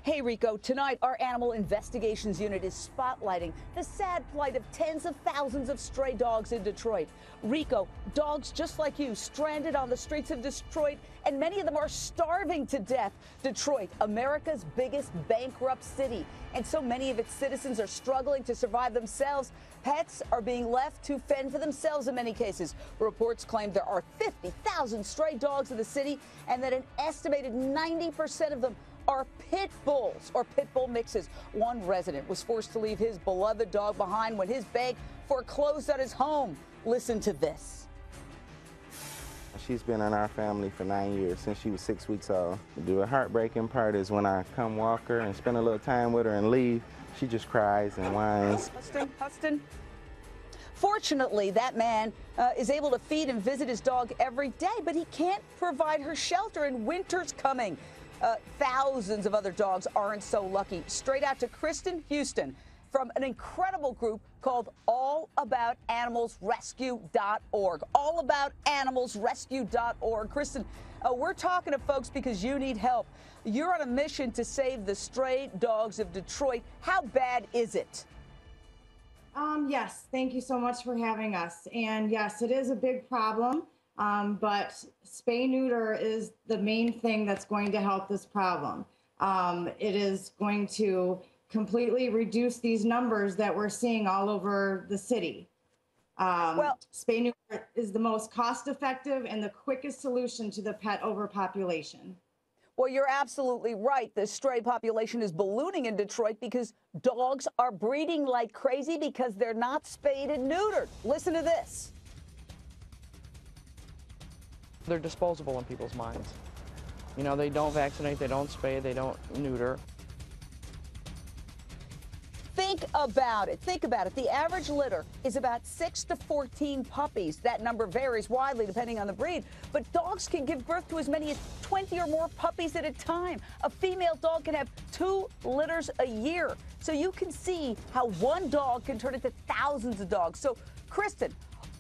Hey, Rico, tonight our Animal Investigations Unit is spotlighting the sad plight of tens of thousands of stray dogs in Detroit. Rico, dogs just like you stranded on the streets of Detroit, and many of them are starving to death. Detroit, America's biggest bankrupt city, and so many of its citizens are struggling to survive themselves. Pets are being left to fend for themselves in many cases. Reports claim there are 50,000 stray dogs in the city, and that an estimated 90% of them are pit bulls or pit bull mixes. One resident was forced to leave his beloved dog behind when his bank foreclosed on his home. Listen to this. She's been in our family for 9 years, since she was 6 weeks old. The heartbreaking part is when I come walk her and spend a little time with her and leave, she just cries and whines. Huston. Fortunately, that man is able to feed and visit his dog every day, but he can't provide her shelter, and winter's coming. Thousands of other dogs aren't so lucky. Straight out to Kristen Houston from an incredible group called allaboutanimalsrescue.org. Allaboutanimalsrescue.org. Kristen, we're talking to folks because you need help. You're on a mission to save the stray dogs of Detroit. How bad is it? Yes, thank you so much for having us. And yes, it is a big problem. But spay-neuter is the main thing that's going to help this problem. It is going to completely reduce these numbers that we're seeing all over the city. Spay-neuter is the most cost-effective and the quickest solution to the pet overpopulation. Well, you're absolutely right. The stray population is ballooning in Detroit because dogs are breeding like crazy because they're not spayed and neutered. Listen to this. They're disposable in people's minds. You know, they don't vaccinate, they don't spay, they don't neuter. Think about it. Think about it. The average litter is about 6 to 14 puppies. That number varies widely depending on the breed, but dogs can give birth to as many as 20 or more puppies at a time. A female dog can have 2 litters a year. So you can see how one dog can turn into thousands of dogs. So, Kristen,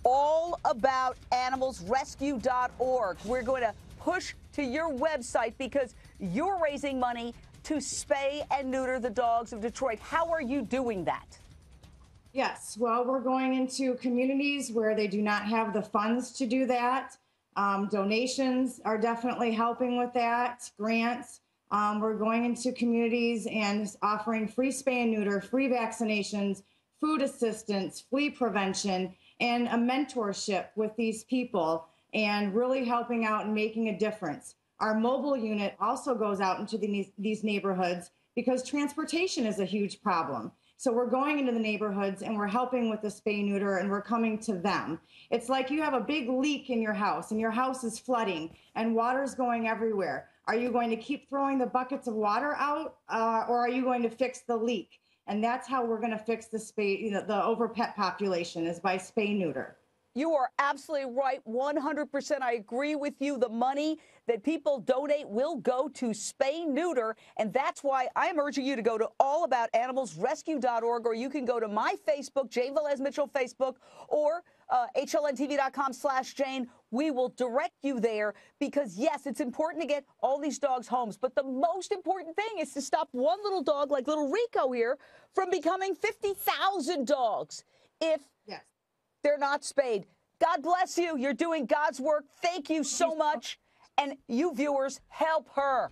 allaboutanimalsrescue.org. We're going to push to your website because you're raising money to spay and neuter the dogs of Detroit. How are you doing that? Yes, well, we're going into communities where they do not have the funds to do that. Donations are definitely helping with that, grants. We're going into communities and offering free spay and neuter, free vaccinations, food assistance, flea prevention, and a mentorship with these people and really helping out and making a difference. Our mobile unit also goes out into these neighborhoods because transportation is a huge problem. So we're going into the neighborhoods and we're helping with the spay neuter and we're coming to them. It's like you have a big leak in your house and your house is flooding and water's going everywhere. Are you going to keep throwing the buckets of water out or are you going to fix the leak? And that's how we're going to fix the the over pet population is by spay neuter. You are absolutely right. 100%. I agree with you. The money that people donate will go to spay neuter. And that's why I'm urging you to go to allaboutanimalsrescue.org, or you can go to my Facebook, Jane Velez-Mitchell Facebook, or HLNTV.com/Jane. We will direct you there because, yes, it's important to get all these dogs homes. But the most important thing is to stop one little dog like little Rico here from becoming 50,000 dogs if they're not spayed. God bless you. You're doing God's work. Thank you so much. And you viewers, help her.